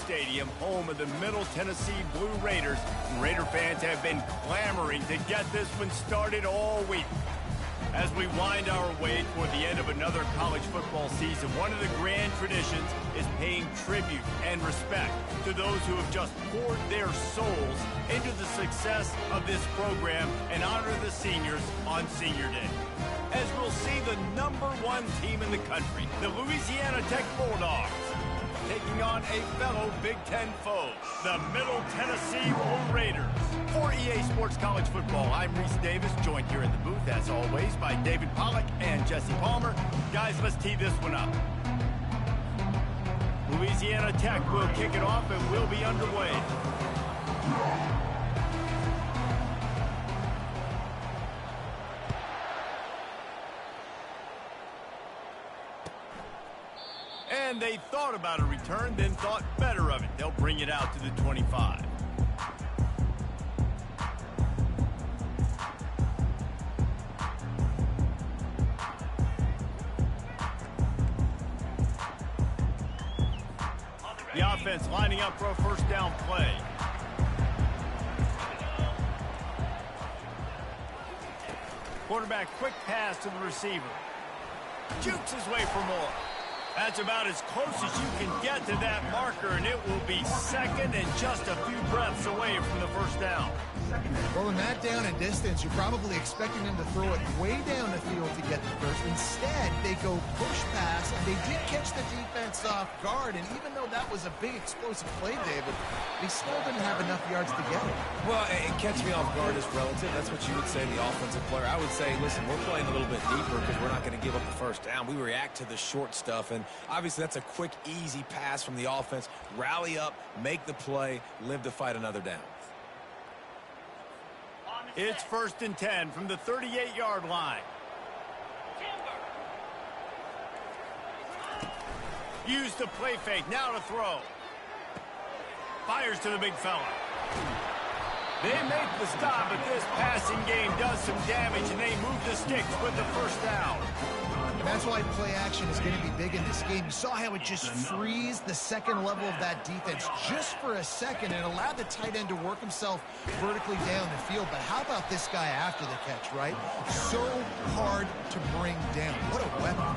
Stadium, home of the Middle Tennessee Blue Raiders. Raider fans have been clamoring to get this one started all week. As we wind our way toward the end of another college football season, one of the grand traditions is paying tribute and respect to those who have just poured their souls into the success of this program and honor the seniors on Senior Day. As we'll see the #1 team in the country, the Louisiana Tech Bulldogs, taking on a fellow Big Ten foe, the Middle Tennessee Blue Raiders. For EA Sports College Football, I'm Reese Davis, joined here in the booth, as always, by David Pollack and Jesse Palmer. Guys, let's tee this one up. Louisiana Tech will kick it off and we'll be underway. And they thought about a return, then thought better of it. They'll bring it out to the 25. The offense lining up for a first down play. Quarterback quick pass to the receiver. Jukes his way for more. That's about as close as you can get to that marker, and it will be second and just a few breaths away from the first down. Well, in that down and distance, you're probably expecting them to throw it way down the field to get the first. Instead, they go push pass, and they did catch the defense off guard. And even though that was a big explosive play, David, they still didn't have enough yards to get it. Well, and catch me off guard is relative. That's what you would say, the offensive player. I would say, listen, we're playing a little bit deeper because we're not going to give up the first down. We react to the short stuff, and obviously that's a quick, easy pass from the offense. Rally up, make the play, live to fight another down. It's 1st and 10 from the 38-yard line. Use the play fake, now to throw. Fires to the big fella. They make the stop, but this passing game does some damage, and they move the sticks with the first down. And that's why play action is going to be big in this game. You saw how it just freezed the second level of that defense just for a second and allowed the tight end to work himself vertically down the field. But how about this guy after the catch, right? So hard to bring down. What a weapon.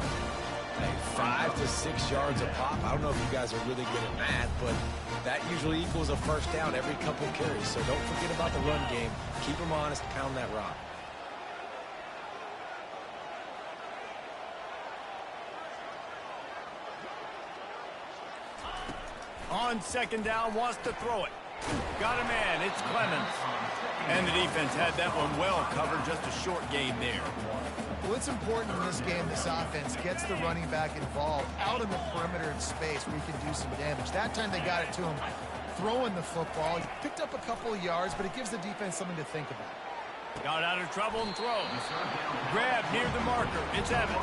Hey, 5 to 6 yards a pop. I don't know if you guys are really good at math, but that usually equals a first down every couple carries. So don't forget about the run game. Keep them honest, pound that rock. On second down, wants to throw it. Got a man, it's Clemens. And the defense had that one well covered, just a short gain there. Well, it's important in this game, this offense gets the running back involved out in the perimeter in space where he can do some damage. That time they got it to him throwing the football. He picked up a couple of yards, but it gives the defense something to think about. Got out of trouble and throws. Grab near the marker. It's Evans.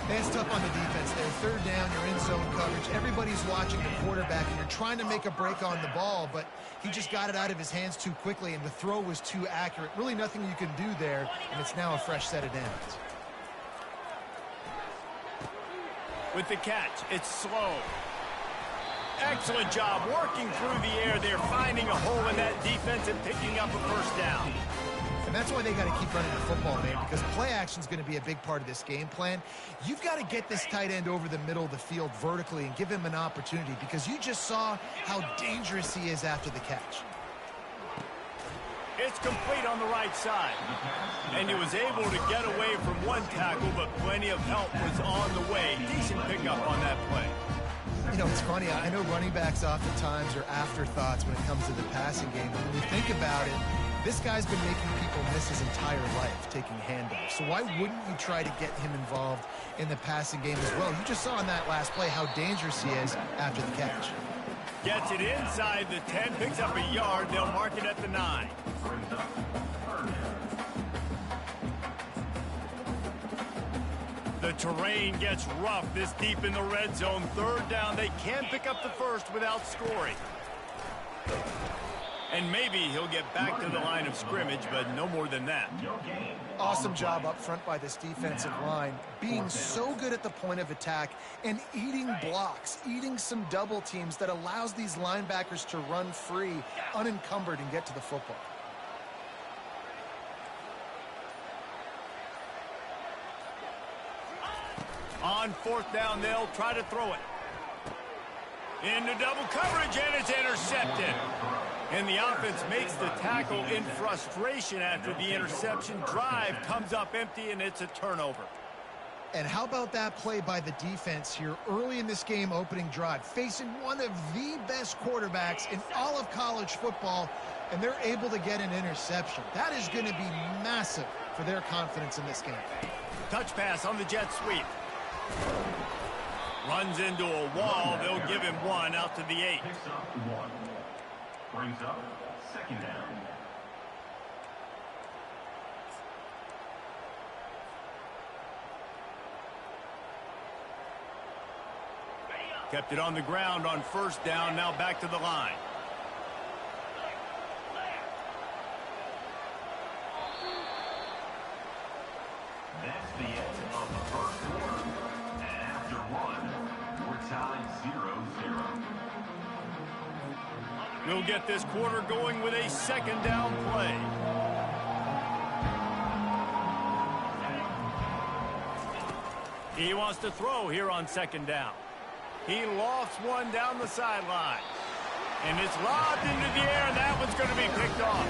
That's tough on the defense there. Third down, you're in zone coverage. Everybody's watching the quarterback, and you're trying to make a break on the ball, but he just got it out of his hands too quickly, and the throw was too accurate. Really nothing you can do there, and it's now a fresh set of downs. With the catch, it's slow. Excellent job working through the air there, finding a hole in that defense and picking up a first down. And that's why they got to keep running the football, man, because play action is going to be a big part of this game plan. You've got to get this tight end over the middle of the field vertically and give him an opportunity, because you just saw how dangerous he is after the catch. It's complete on the right side. And he was able to get away from one tackle, but plenty of help was on the way. Decent pickup on that play. You know, it's funny. I know running backs oftentimes are afterthoughts when it comes to the passing game. But when you think about it, this guy's been making people miss his entire life taking handoffs. So why wouldn't you try to get him involved in the passing game as well? You just saw in that last play how dangerous he is after the catch. Gets it inside the 10, picks up a yard. They'll mark it at the 9. The terrain gets rough this deep in the red zone. Third down, they can pick up the first without scoring. And maybe he'll get back to the line of scrimmage, but no more than that. Awesome job up front by this defensive line, being so good at the point of attack and eating blocks, eating some double teams that allows these linebackers to run free, unencumbered, and get to the football. On fourth down, they'll try to throw it. Into double coverage, and it's intercepted. And the offense makes the tackle in frustration after the interception. Drive comes up empty, and it's a turnover. And how about that play by the defense here early in this game, opening drive, facing one of the best quarterbacks in all of college football, and they're able to get an interception. That is going to be massive for their confidence in this game. Touch pass on the jet sweep. Runs into a wall. They'll give him one out to the 8. Brings up second down. Kept it on the ground on first down. Now back to the line. That's the end of the first quarter. And after one, we're tied 0-0. We'll get this quarter going with a second down play. He wants to throw here on second down. He lofts one down the sideline. And it's lobbed into the air, and that one's going to be picked off.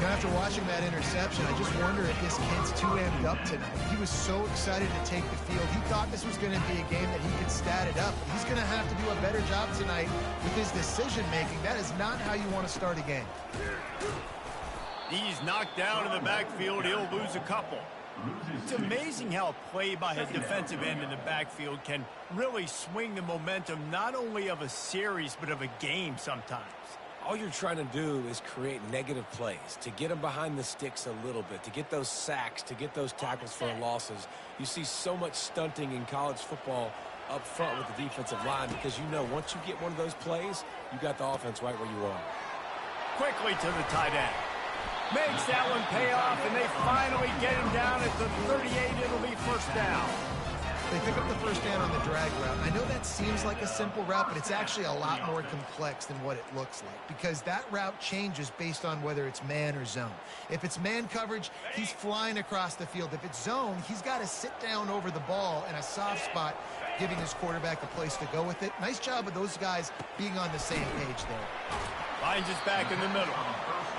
Now, after watching that interception, I just wonder if this kid's too amped up tonight. He was so excited to take the field. He thought this was going to be a game that he could stat it up. He's going to have to do a better job tonight with his decision-making. That is not how you want to start a game. He's knocked down in the backfield. He'll lose a couple. It's amazing how a play by a defensive end in the backfield can really swing the momentum not only of a series but of a game sometimes. All you're trying to do is create negative plays, to get them behind the sticks a little bit, to get those sacks, to get those tackles for losses. You see so much stunting in college football up front with the defensive line because you know once you get one of those plays, you got the offense right where you are. Quickly to the tight end. Makes that one pay off, and they finally get him down at the 38. It'll be first down. They pick up the first down on the drag route. I know that seems like a simple route, but it's actually a lot more complex than what it looks like because that route changes based on whether it's man or zone. If it's man coverage, he's flying across the field. If it's zone, he's got to sit down over the ball in a soft spot, giving his quarterback a place to go with it. Nice job of those guys being on the same page there. Finds his back in the middle.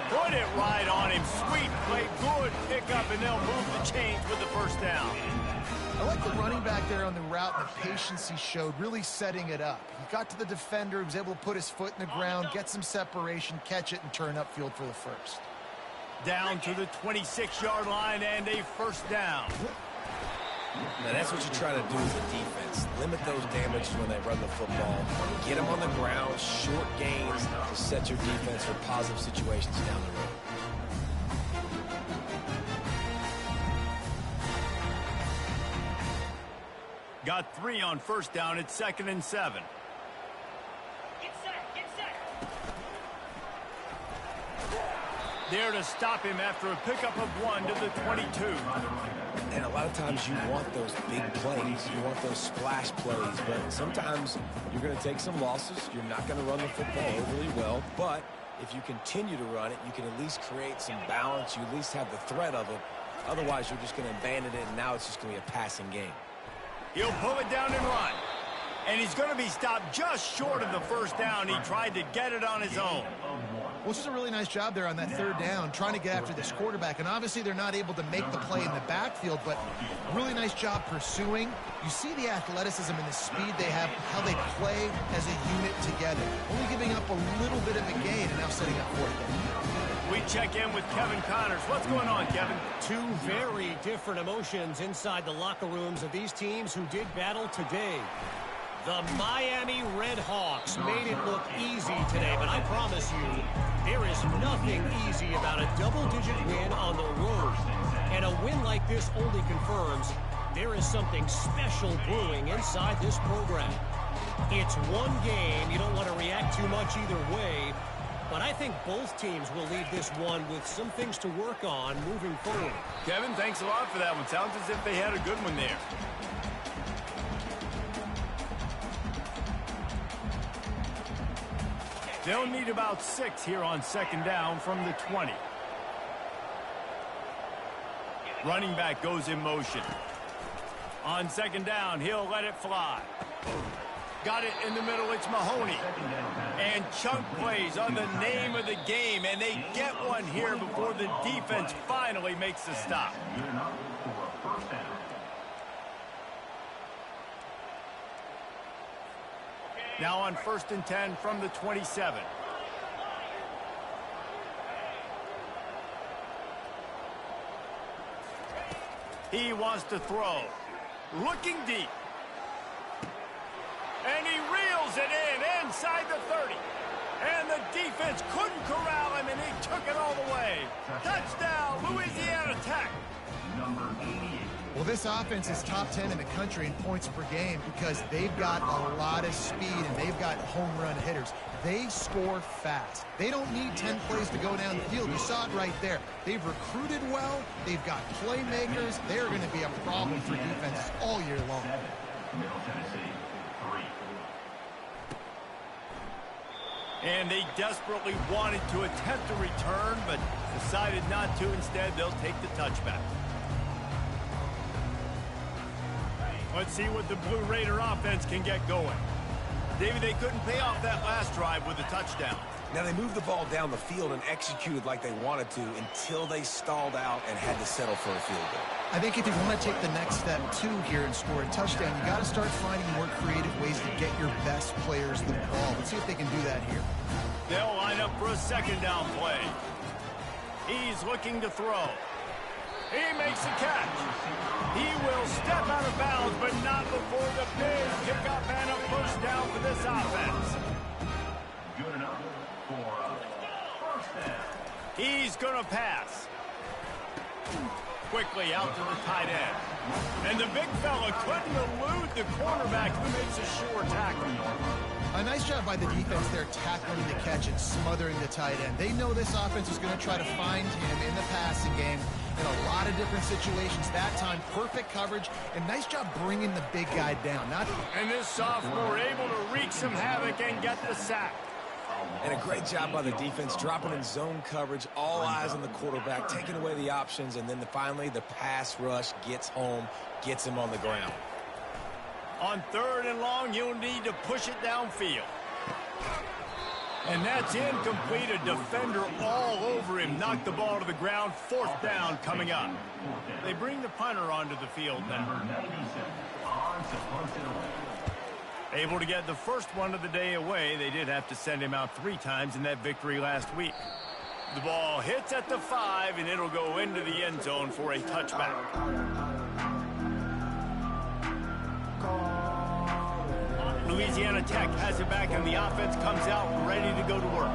Put it right on him. Sweet play. Good pickup, and they'll move the chains with the first down. I like the running back there on the route, the patience he showed, really setting it up. He got to the defender, he was able to put his foot in the ground, get some separation, catch it, and turn upfield for the first. Down to the 26-yard line and a first down. Now, that's what you try to do as a defense. Limit those damages when they run the football. Get them on the ground, short gains to set your defense for positive situations down the road. Got 3 on first down. It's 2nd and 7. Get set. There to stop him after a pickup of 1 to the 22. And a lot of times you want those big plays. You want those splash plays. But sometimes you're going to take some losses. You're not going to run the football overly well. But if you continue to run it, you can at least create some balance. You at least have the threat of it. Otherwise, you're just going to abandon it, and now it's just going to be a passing game. He'll pull it down and run. And he's going to be stopped just short of the first down. He tried to get it on his own. Well, just a really nice job there on that third down, trying to get after this quarterback. And obviously they're not able to make the play in the backfield, but really nice job pursuing. You see the athleticism and the speed they have, how they play as a unit together. Only giving up a little bit of a gain and now setting up fourth down. We check in with Kevin Connors. What's going on, Kevin? Two very different emotions inside the locker rooms of these teams who did battle today. The Miami Red Hawks made it look easy today, but I promise you, there is nothing easy about a double-digit win on the road. And a win like this only confirms there is something special brewing inside this program. It's one game. You don't want to react too much either way. But I think both teams will leave this one with some things to work on moving forward. Kevin, thanks a lot for that one. Sounds as if they had a good one there. They'll need about 6 here on second down from the 20. Running back goes in motion. On second down, he'll let it fly. Got it in the middle, it's Mahoney. And chunk plays on the name of the game, and they get one here before the defense finally makes the stop. Now on 1st and 10 from the 27. He wants to throw. Looking deep. And he reels it in inside the 30. And the defense couldn't corral him, and he took it all the way. Touchdown, Louisiana Tech. Number 88. Well, this offense is top 10 in the country in points per game because they've got a lot of speed and they've got home run hitters. They score fast. They don't need 10 plays to go down the field. You saw it right there. They've recruited well. They've got playmakers. They're going to be a problem for defenses all year long. Middle Tennessee, 3. And they desperately wanted to attempt a return, but decided not to. Instead, they'll take the touchback. Let's see what the Blue Raider offense can get going. Davey, they couldn't pay off that last drive with a touchdown. Now, they moved the ball down the field and executed like they wanted to until they stalled out and had to settle for a field goal. I think if you want to take the next step, too, here and score a touchdown, you got to start finding more creative ways to get your best players the ball. Let's see if they can do that here. They'll line up for a second down play. He's looking to throw. He makes the catch. He will step out of bounds, but not before the big pickup and a first down for this offense. Good enough for a first down. He's going to pass. Quickly out to the tight end. And the big fella couldn't elude the cornerback who makes a sure tackle. A nice job by the defense there tackling the catch and smothering the tight end. They know this offense is going to try to find him in the passing game in a lot of different situations. That time, perfect coverage, and nice job bringing the big guy down. And this sophomore able to wreak some havoc and get the sack. And a great job by the defense, dropping in zone coverage, all eyes on the quarterback, taking away the options, and then finally the pass rush gets home, gets him on the ground. On 3rd and long, you'll need to push it downfield. And that's incomplete. A defender all over him. Knocked the ball to the ground. 4th down coming up. They bring the punter onto the field now. Number 97 on to punt it away. Able to get the first one of the day away. They did have to send him out 3 times in that victory last week. The ball hits at the 5, and it'll go into the end zone for a touchback. Louisiana Tech has it back, and the offense comes out ready to go to work.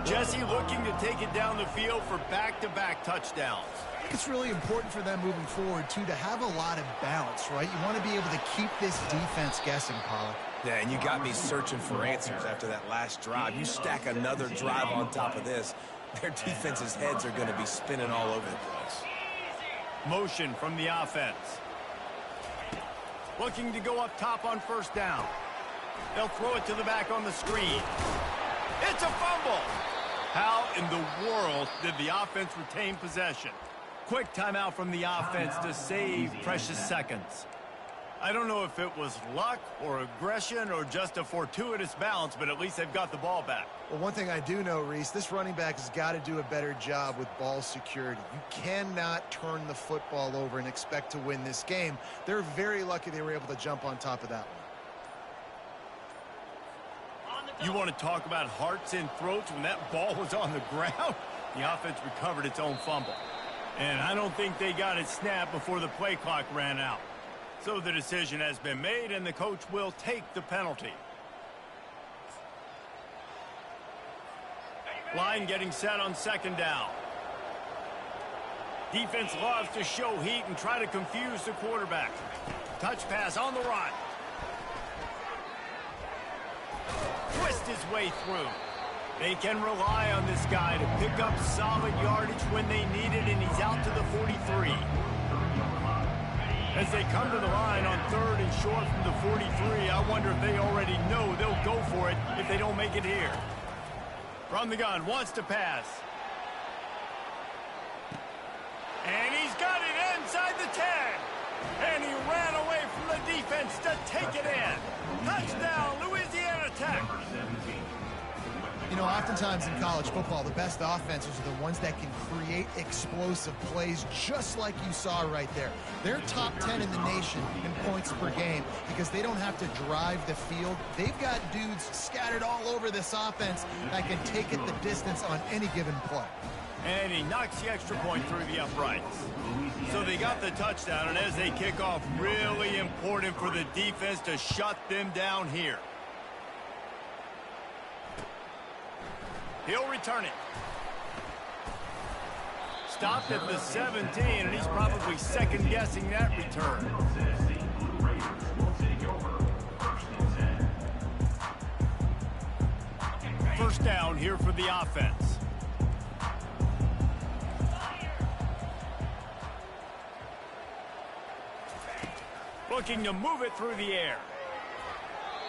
Jesse looking to take it down the field for back-to-back touchdowns. It's really important for them moving forward, too, to have a lot of balance, right? You want to be able to keep this defense guessing, Pollock. Yeah, and you got me searching for answers after that last drive. You stack another drive on top of this, their defense's heads are going to be spinning all over the place. Motion from the offense. Looking to go up top on 1st down. They'll throw it to the back on the screen. It's a fumble. How in the world did the offense retain possession? Quick timeout from the offense to save precious seconds. I don't know if it was luck or aggression or just a fortuitous bounce, but at least they've got the ball back. Well, one thing I do know, Reese, this running back has got to do a better job with ball security. You cannot turn the football over and expect to win this game. They're very lucky they were able to jump on top of that one. You want to talk about hearts and throats when that ball was on the ground? The offense recovered its own fumble. And I don't think they got it snapped before the play clock ran out. So the decision has been made, and the coach will take the penalty. Line getting set on 2nd down. Defense loves to show heat and try to confuse the quarterback. Touch pass on the run. Twist his way through. They can rely on this guy to pick up solid yardage when they need it, and he's out to the 43. As they come to the line on 3rd and short from the 43, I wonder if they already know they'll go for it if they don't make it here. From the gun, wants to pass. And he's got it inside the 10. And he ran away from the defense to take it in. Touchdown, Louisiana Tech. You know, oftentimes in college football, the best offenses are the ones that can create explosive plays, just like you saw right there. They're top 10 in the nation in points per game because they don't have to drive the field. They've got dudes scattered all over this offense that can take it the distance on any given play. And he knocks the extra point through the uprights. So they got the touchdown, and as they kick off, really important for the defense to shut them down here. He'll return it. Stopped at the 17, and he's probably second-guessing that return. First down here for the offense. Looking to move it through the air.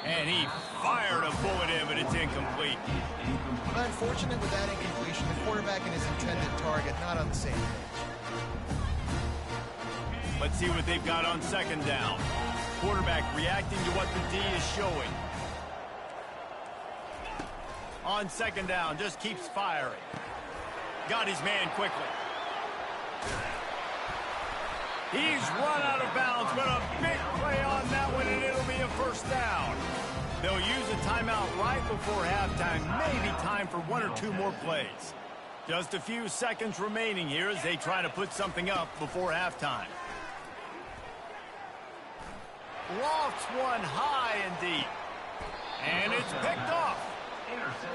And he fired a bullet in, but it's incomplete. Unfortunate with that incompletion, the quarterback and his intended target not on the same page. Let's see what they've got on second down. Quarterback reacting to what the D is showing. On second down, just keeps firing. Got his man quickly. He's run out of bounds, but a big play on that one, and it'll be a first down. They'll use a timeout right before halftime, maybe time for 1 or 2 more plays. Just a few seconds remaining here as they try to put something up before halftime. Lofts one high and deep. And it's picked off.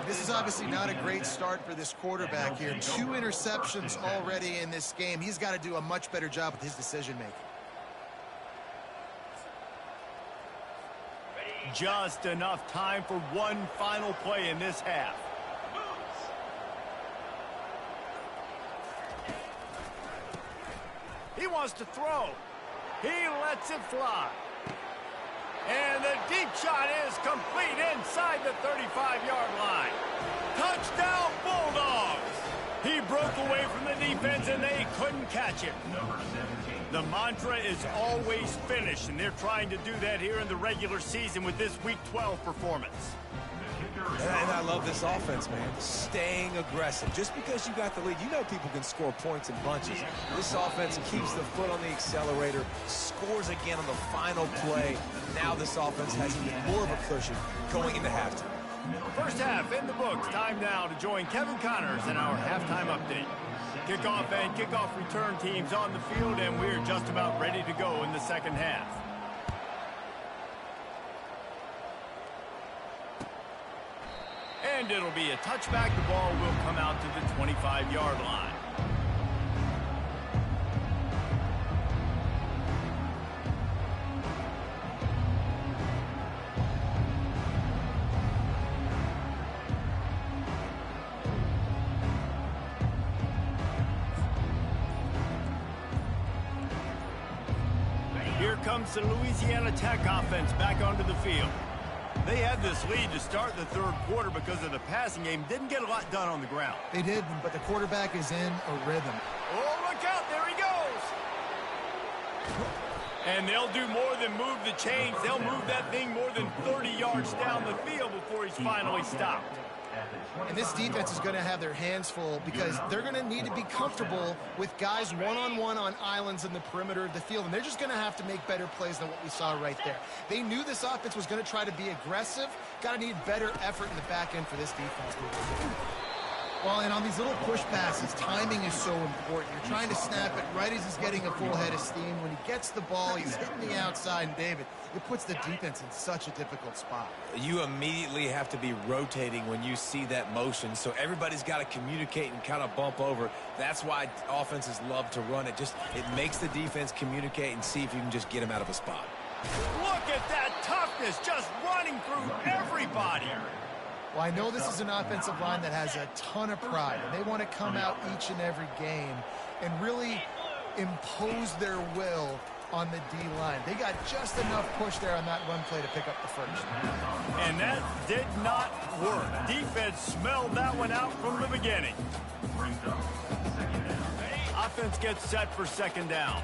This is obviously not a great start for this quarterback here. 2 interceptions already in this game. He's got to do a much better job with his decision-making. Just enough time for one final play in this half. He wants to throw. He lets it fly. And the deep shot is complete inside the 35-yard line. Touchdown, Bulldogs! He broke away from the defense, and they couldn't catch him. The mantra is always finish, and they're trying to do that here in the regular season with this Week 12 performance. And I love this offense, man. Staying aggressive. Just because you got the lead, you know people can score points in bunches. This offense keeps the foot on the accelerator, scores again on the final play. Now this offense has even more of a cushion going into halftime. First half in the books. Time now to join Kevin Connors in our halftime update. Kickoff and kickoff return teams on the field, and we're just about ready to go in the second half. And it'll be a touchback. The ball will come out to the 25-yard line. Here comes the Louisiana Tech offense back onto the field. They had this lead to start the third quarter because of the passing game. Didn't get a lot done on the ground. They did, but the quarterback is in a rhythm. Oh, look out. There he goes. And they'll do more than move the chains. They'll move that thing more than 30 yards down the field before he's finally stopped. And this defense is going to have their hands full because they're going to need to be comfortable with guys one-on-one on islands in the perimeter of the field. And they're just going to have to make better plays than what we saw right there. They knew this offense was going to try to be aggressive. Got to need better effort in the back end for this defense. Well, and on these little push passes, timing is so important. You're trying to snap it right as he's getting a full head of steam. When he gets the ball, he's hitting the outside, and David, it puts the defense in such a difficult spot. You immediately have to be rotating when you see that motion, so everybody's got to communicate and kind of bump over. That's why offenses love to run it. It makes the defense communicate and see if you can just get him out of a spot. Look at that toughness, just running through everybody. Well, I know this is an offensive line that has a ton of pride, and they want to come out each and every game and really impose their will on the D-line. They got just enough push there on that run play to pick up the first. And that did not work. Defense smelled that one out from the beginning. Offense gets set for second down.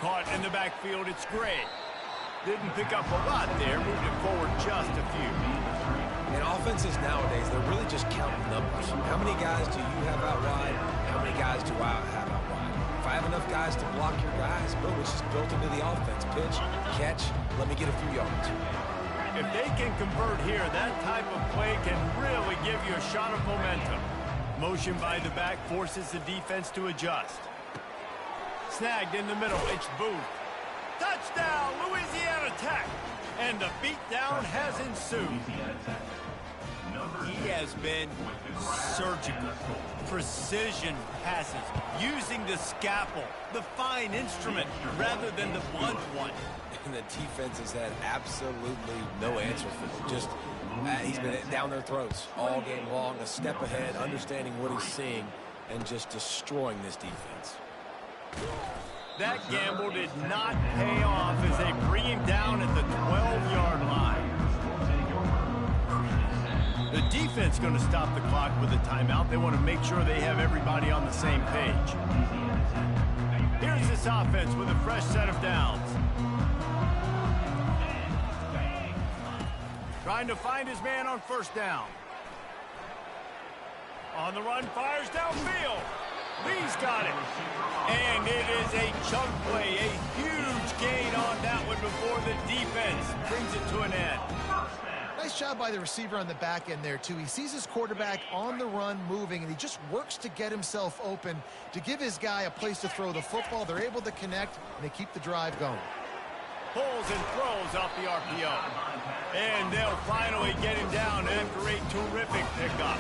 Caught in the backfield, it's Gray. Didn't pick up a lot there, moved it forward just a few. In offenses nowadays, they're really just counting numbers. How many guys do you have out wide? How many guys do I have out wide? If I have enough guys to block your guys, boom, it's just built into the offense. Pitch, catch, let me get a few yards. If they can convert here, that type of play can really give you a shot of momentum. Motion by the back forces the defense to adjust. Snagged in the middle, it's Booth. Touchdown, Louisiana Tech. And the beatdown has ensued. He has been surgical. Precision passes, using the scalpel, the fine instrument, rather than the blunt one. And the defense has had absolutely no answer for him. Just, he's been down their throats all game long, a step ahead, understanding what he's seeing, and just destroying this defense. That gamble did not pay off as they bring him down at the 12-yard line. The defense going to stop the clock with a timeout. They want to make sure they have everybody on the same page. Here's this offense with a fresh set of downs. Trying to find his man on first down. On the run, fires downfield. Lee's got it. And it is a chunk play, a huge gain on that one before the defense brings it to an end. Nice job by the receiver on the back end there, too. He sees his quarterback on the run moving, and he just works to get himself open to give his guy a place to throw the football. They're able to connect, and they keep the drive going. Pulls and throws off the RPO. And they'll finally get him down after a terrific pickup.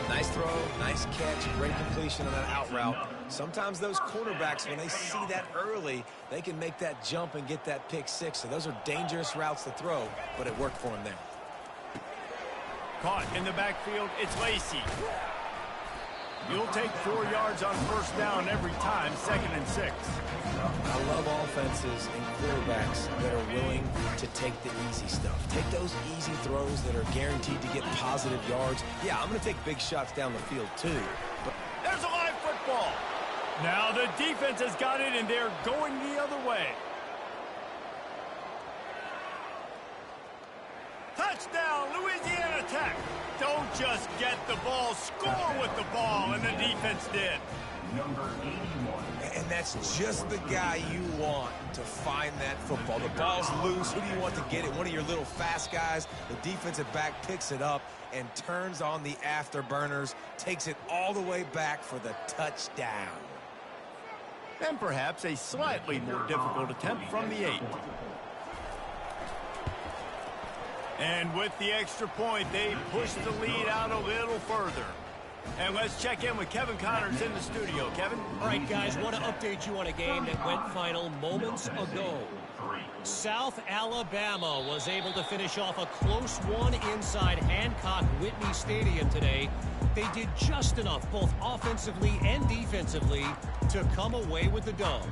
Nice throw, nice catch, great completion on that out route. Sometimes those quarterbacks, when they see that early, they can make that jump and get that pick six. So those are dangerous routes to throw, but it worked for him there. Caught in the backfield, it's Lacey. You'll take 4 yards on first down every time, 2nd and 6. I love offenses and quarterbacks that are willing to take the easy stuff. Take those easy throws that are guaranteed to get positive yards. Yeah, I'm going to take big shots down the field too. But there's a live football. Now the defense has got it, and they're going the other way. Touchdown, Louisiana Tech. Don't just get the ball, score with the ball, and the defense did. Number 81. And that's just the guy you want to find that football. The ball's loose. Who do you want to get it? One of your little fast guys. The defensive back picks it up and turns on the afterburners, takes it all the way back for the touchdown. And perhaps a slightly more difficult attempt from the 8. And with the extra point, they push the lead out a little further. And let's check in with Kevin Connors in the studio. Kevin? All right, guys, want to update you on a game that went final moments ago. South Alabama was able to finish off a close one inside Hancock-Whitney Stadium today. They did just enough, both offensively and defensively, to come away with the dub.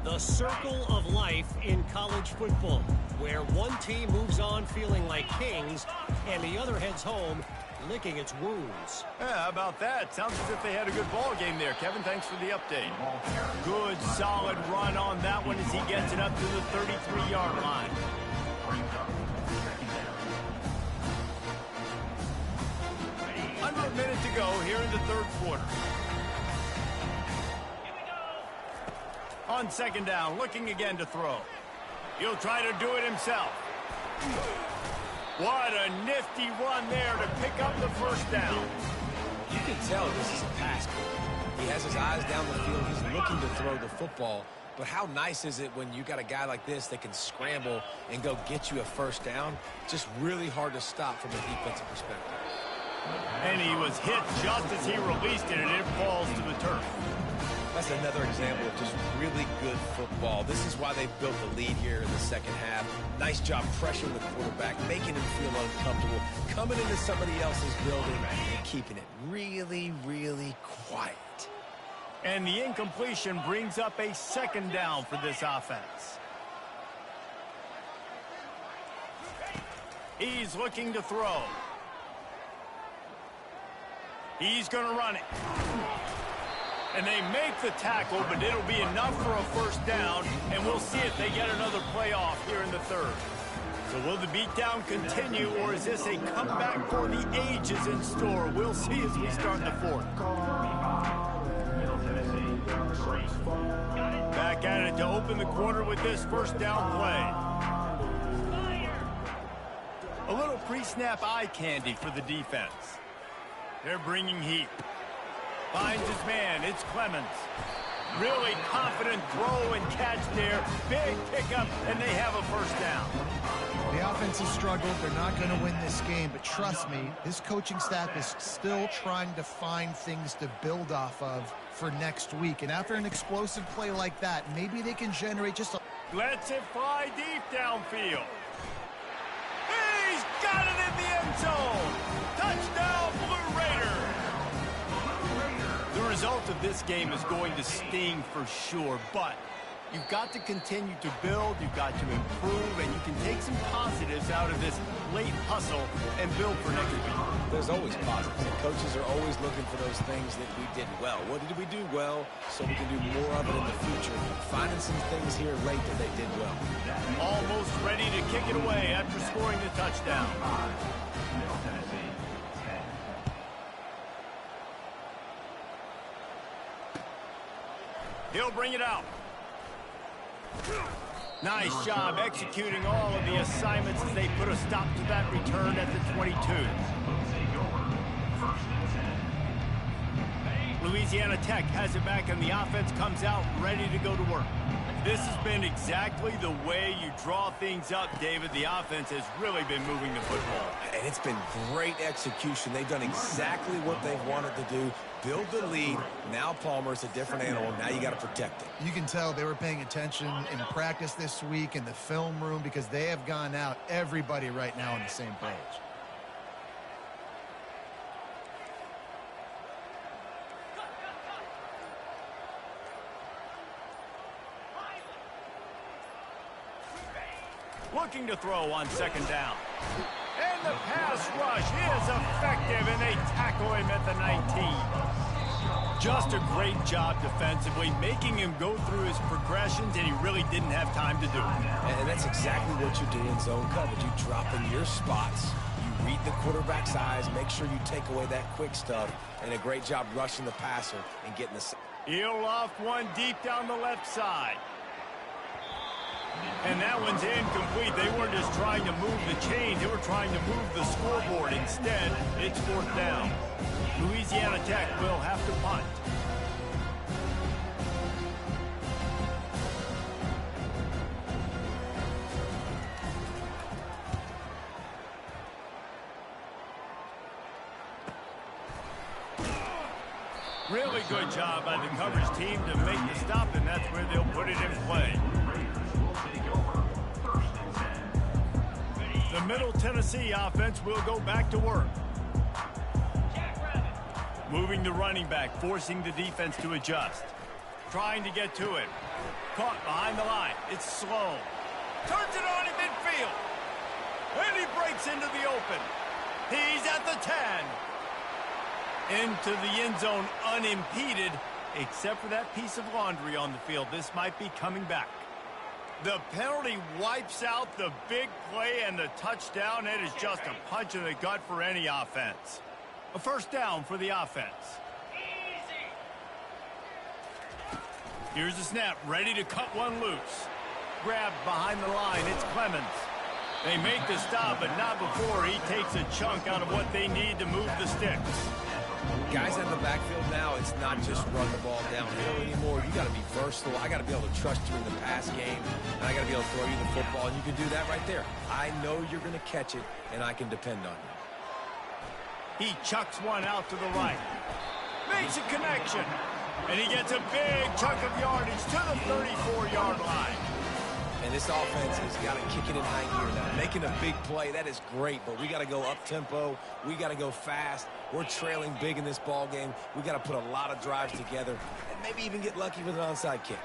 The circle of life in college football, where one team moves on feeling like kings and the other heads home licking its wounds. Yeah, how about that? Sounds as if they had a good ball game there. Kevin, thanks for the update. Good, solid run on that one as he gets it up to the 33-yard line. Under a minute to go here in the third quarter. On second down, looking again to throw. He'll try to do it himself. What a nifty run there to pick up the first down. You can tell this is a pass play. He has his eyes down the field. He's looking to throw the football. But how nice is it when you got a guy like this that can scramble and go get you a first down? Just really hard to stop from a defensive perspective. And he was hit just as he released it, and it falls to the turf. That's another example of just really good football. This is why they built the lead here in the second half. Nice job pressuring the quarterback, making him feel uncomfortable, coming into somebody else's building and keeping it really, really quiet. And the incompletion brings up a second down for this offense. He's looking to throw. He's going to run it. And they make the tackle, but it'll be enough for a first down, and we'll see if they get another play off here in the third. So will the beatdown continue, or is this a comeback for the ages in store? We'll see as we start the fourth. Back at it to open the quarter with this first down play. A little pre-snap eye candy for the defense. They're bringing heat. Finds his man. It's Clemens. Really confident throw and catch there. Big pickup, and they have a first down. The offense has struggled. They're not going to win this game, but trust me, this coaching staff is still trying to find things to build off of for next week. And after an explosive play like that, maybe they can generate just a... Lets it fly deep downfield. He's got it in the end zone. Touchdown, Blue Raiders. The result of this game is going to sting for sure, but you've got to continue to build, you've got to improve, and you can take some positives out of this late hustle and build for next week. There's always positives, and coaches are always looking for those things that we did well. What did we do well so we can do more of it in the future? Finding some things here late that they did well. Almost ready to kick it away after scoring the touchdown. He'll bring it out. Nice job executing all of the assignments as they put a stop to that return at the 22. Louisiana Tech has it back, and the offense comes out ready to go to work. This has been exactly the way you draw things up, David. The offense has really been moving the football. And it's been great execution. They've done exactly what they've wanted to do. Build the lead. Now Palmer's a different animal. Now you got to protect it. You can tell they were paying attention in practice this week in the film room because they have gone out, everybody right now on the same page. Looking to throw on second down. And the pass rush is effective, and they tackle him at the 19. Just a great job defensively, making him go through his progressions, and he really didn't have time to do it. And that's exactly what you do in zone coverage. You drop in your spots. You read the quarterback's eyes, make sure you take away that quick stuff, and a great job rushing the passer and getting the... He'll loft one deep down the left side. And that one's incomplete. They weren't just trying to move the chains. They were trying to move the scoreboard. Instead, it's fourth down. Louisiana Tech will have to punt. Really good job by the coverage team to make the stop, and that's where they'll put it in play. The Middle Tennessee offense will go back to work. Moving the running back, forcing the defense to adjust. Trying to get to it. Caught behind the line. It's slow. Turns it on in midfield. And he breaks into the open. He's at the 10. Into the end zone unimpeded, except for that piece of laundry on the field. This might be coming back. The penalty wipes out the big play and the touchdown. It is just a punch in the gut for any offense. A first down for the offense. Here's the snap, ready to cut one loose. Grabbed behind the line, it's Clemens. They make the stop, but not before he takes a chunk out of what they need to move the sticks. Guys in the backfield now, it's not just run the ball downhill anymore. You got to be versatile. I got to be able to trust you in the pass game, and I got to be able to throw you the football, and you can do that right there. I know you're going to catch it, and I can depend on you. He chucks one out to the right. Makes a connection. And he gets a big chunk of yardage to the 34-yard line. And this offense has got to kick it in high gear now. Making a big play, that is great, but we got to go up-tempo. We got to go fast. We're trailing big in this ball game. We got to put a lot of drives together and maybe even get lucky with an onside kick.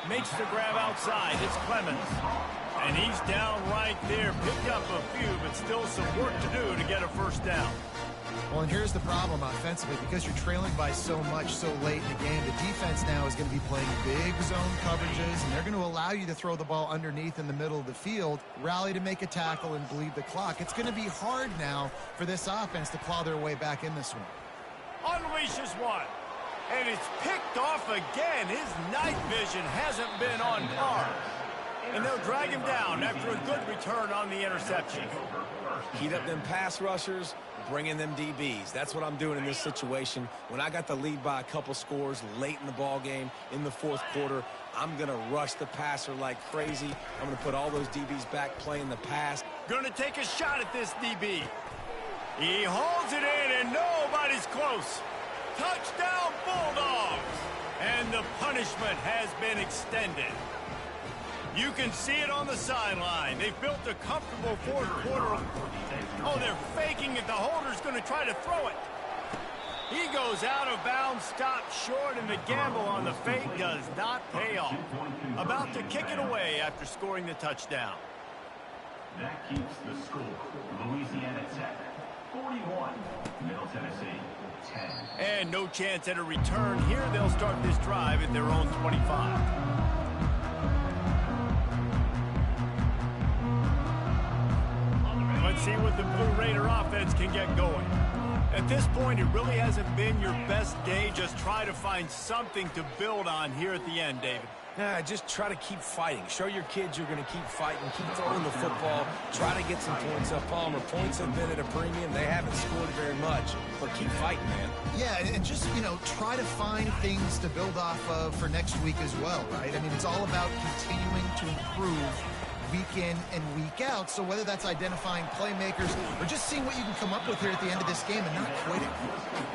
Makes the grab outside. It's Clemens. And he's down right there. Picked up a few, but still some work to do to get a first down. Well, and here's the problem offensively. Because you're trailing by so much so late in the game, the defense now is going to be playing big zone coverages, and they're going to allow you to throw the ball underneath in the middle of the field, rally to make a tackle, and bleed the clock. It's going to be hard now for this offense to claw their way back in this one. Unleashes one. And it's picked off again. His night vision hasn't been on par. And they'll drag him down after a good return on the interception. Heat up them pass rushers, bring in them DBs. That's what I'm doing in this situation. When I got the lead by a couple scores late in the ball game, in the fourth quarter, I'm going to rush the passer like crazy. I'm going to put all those DBs back playing the pass. Going to take a shot at this DB. He holds it in, and nobody's close. Touchdown, Bulldogs! And the punishment has been extended. You can see it on the sideline. They've built a comfortable fourth quarter. Oh, they're faking it. The holder's going to try to throw it. He goes out of bounds, stopped short, and the gamble on the fake does not pay off. About to kick it away after scoring the touchdown. That keeps the score. Louisiana Tech, 41. Middle Tennessee, 10. And no chance at a return here. They'll start this drive at their own 25. Let's see what the Blue Raider offense can get going. At this point, it really hasn't been your best day. Just try to find something to build on here at the end, David. Just try to keep fighting. Show your kids you're going to keep fighting, keep throwing the football, try to get some points up. Palmer, points have been at a premium. They haven't scored very much, but keep fighting, man. Yeah, and just, try to find things to build off of for next week as well, right? I mean, it's all about continuing to improve week in and week out. So whether that's identifying playmakers or just seeing what you can come up with here at the end of this game and not quitting.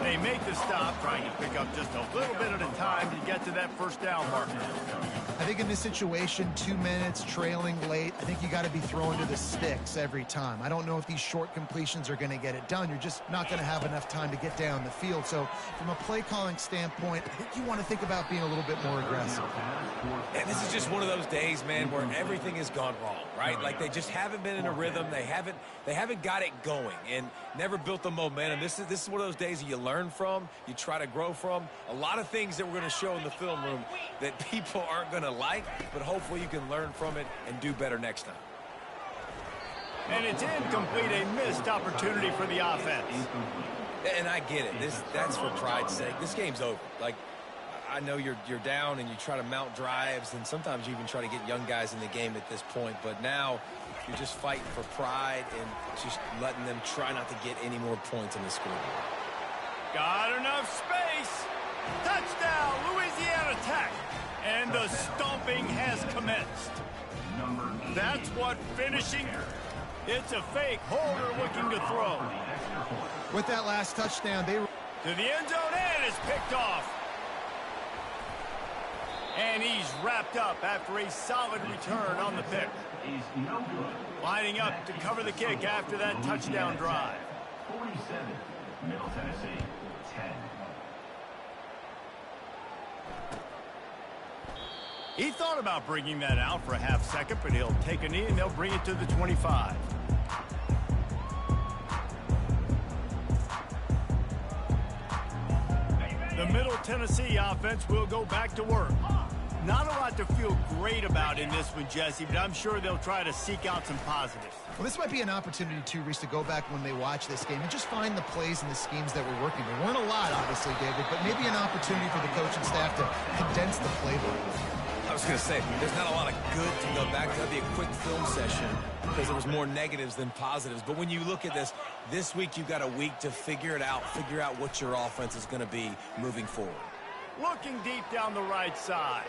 They make the stop, trying to pick up just a little bit at a time to get to that first down marker. I think in this situation, 2 minutes, trailing late, I think you got to be throwing to the sticks every time. I don't know if these short completions are going to get it done. You're just not going to have enough time to get down the field. So from a play calling standpoint, I think you want to think about being a little bit more aggressive. And this is just one of those days, man, where everything has gone wrong, right? Like they just haven't been in a rhythm. They haven't got it going and never built the momentum. This is one of those days that you learn from, you try to grow from. A lot of things that we're going to show in the film room that people aren't going to like, but hopefully you can learn from it and do better next time. And it's incomplete, a missed opportunity for the offense. And I get it. That's for pride's sake. This game's over. Like, I know you're down and you try to mount drives, and sometimes you even try to get young guys in the game at this point, but now you're just fighting for pride and just letting them try not to get any more points on the scoreboard. Got enough space. Touchdown, Louisiana Tech. And the stomping has commenced. That's what finishing. It's a fake. Holder looking to throw. With that last touchdown, they... To the end zone, and it's picked off. And he's wrapped up after a solid return on the pick. Lining up to cover the kick after that touchdown drive. 47, Middle Tennessee, 10. He thought about bringing that out for a half second, but he'll take a knee and they'll bring it to the 25. The Middle Tennessee offense will go back to work. Not a lot to feel great about in this one, Jesse, but I'm sure they'll try to seek out some positives. Well, this might be an opportunity, too, Reese, to go back when they watch this game and just find the plays and the schemes that were working. There weren't a lot, obviously, David, but maybe an opportunity for the coaching staff to condense the playbook. I was going to say, there's not a lot of good to go back to. That'd be a quick film session because there was more negatives than positives. But when you look at this week you've got a week to figure it out, figure out what your offense is going to be moving forward. Looking deep down the right side.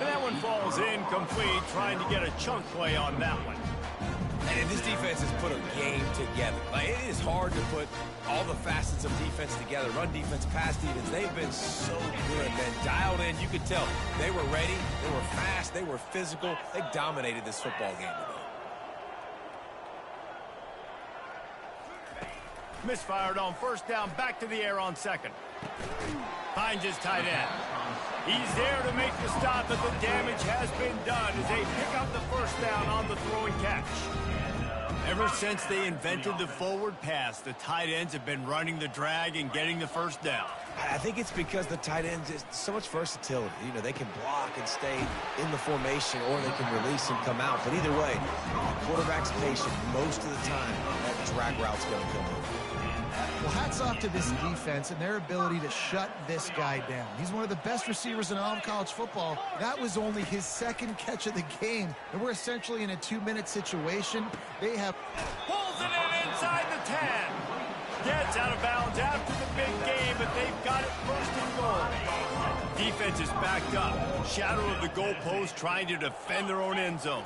And that one falls incomplete, trying to get a chunk play on that one. And this defense has put a game together. Like, it is hard to put all the facets of defense together. Run defense, pass defense. They've been so good, man. Dialed in. You could tell they were ready. They were fast. They were physical. They dominated this football game today. Misfired on first down, back to the air on second. Finds his tight end. He's there to make the stop, but the damage has been done as they pick up the first down on the throw and catch. Ever since they invented the forward pass, the tight ends have been running the drag and getting the first down. I think it's because the tight ends is so much versatility. You know, they can block and stay in the formation, or they can release and come out. But either way, the quarterback's patient most of the time. That drag route's going to come over. Well, hats off to this defense and their ability to shut this guy down. He's one of the best receivers in all of college football. That was only his second catch of the game, and we're essentially in a 2-minute situation. They have... Pulls it in inside the 10. Gets out of bounds after the big game, but they've got it first and goal. Defense is backed up. Shadow of the goalpost, trying to defend their own end zone.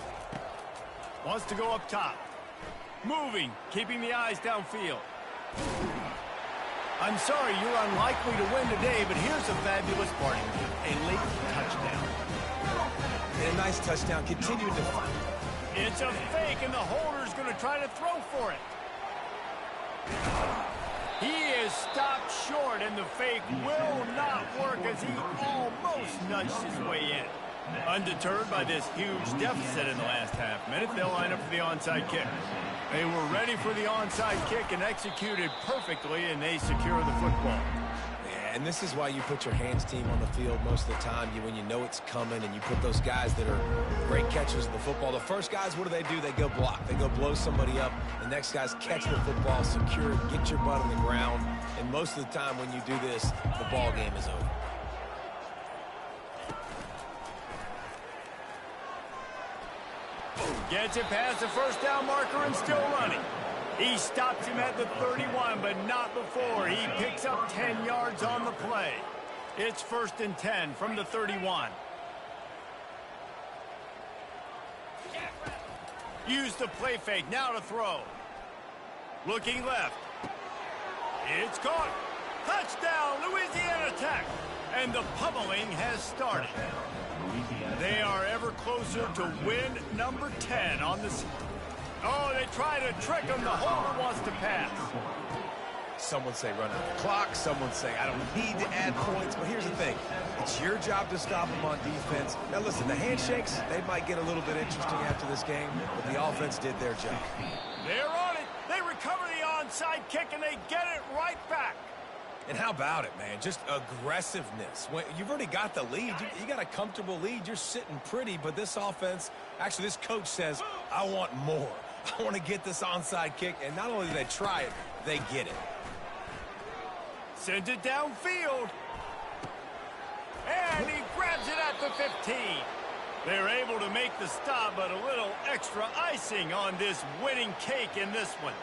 Wants to go up top. Moving, keeping the eyes downfield. I'm sorry, you're unlikely to win today, but here's a fabulous part. A late touchdown. And a nice touchdown, continuing to fight. It's a fake, and the holder's going to try to throw for it. He is stopped short, and the fake will not work as he almost nudged his way in. Undeterred by this huge deficit in the last half minute, they'll line up for the onside kick. They were ready for the onside kick and executed perfectly, and they secure the football. Yeah, and this is why you put your hands team on the field most of the time, when you know it's coming, and you put those guys that are great catchers of the football. The first guys, what do? They go block. They go blow somebody up. The next guys catch the football, secure it, get your butt on the ground. And most of the time when you do this, the ball game is over. Gets it past the first down marker and still running. He stops him at the 31, but not before. He picks up 10 yards on the play. It's 1st and 10 from the 31. Use the play fake, now to throw. Looking left. It's caught. Touchdown, Louisiana Tech. And the pummeling has started. They are ever closer to win number 10 on this. Oh, they try to trick him. The holder wants to pass. Some would say run out the clock. Some would say I don't need to add points. But here's the thing. It's your job to stop them on defense. Now, listen, the handshakes, they might get a little bit interesting after this game, but the offense did their job. They're on it. They recover the onside kick, and they get it right back. And how about it, man? Just aggressiveness. When you've already got the lead. You got a comfortable lead. You're sitting pretty, but this offense, actually this coach says, I want more. I want to get this onside kick. And not only do they try it, they get it. Sends it downfield. And he grabs it at the 15. They're able to make the stop, but a little extra icing on this winning cake in this one.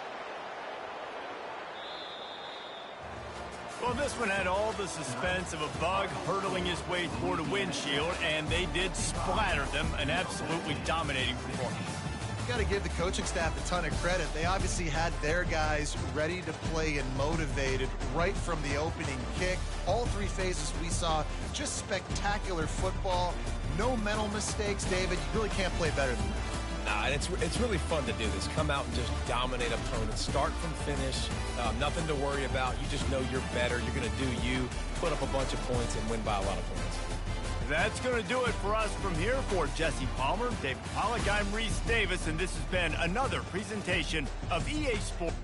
Well, this one had all the suspense of a bug hurtling his way toward a windshield, and they did splatter them, an absolutely dominating performance. You got to give the coaching staff a ton of credit. They obviously had their guys ready to play and motivated right from the opening kick. All three phases we saw, just spectacular football. No mental mistakes, David. You really can't play better than that. Nah, and it's really fun to do this. Come out and just dominate opponents. Start from finish. Nothing to worry about. You just know you're better. You're going to do you, put up a bunch of points, and win by a lot of points. That's going to do it for us from here. For Jesse Palmer, David Pollack, I'm Reese Davis, and this has been another presentation of EA Sports.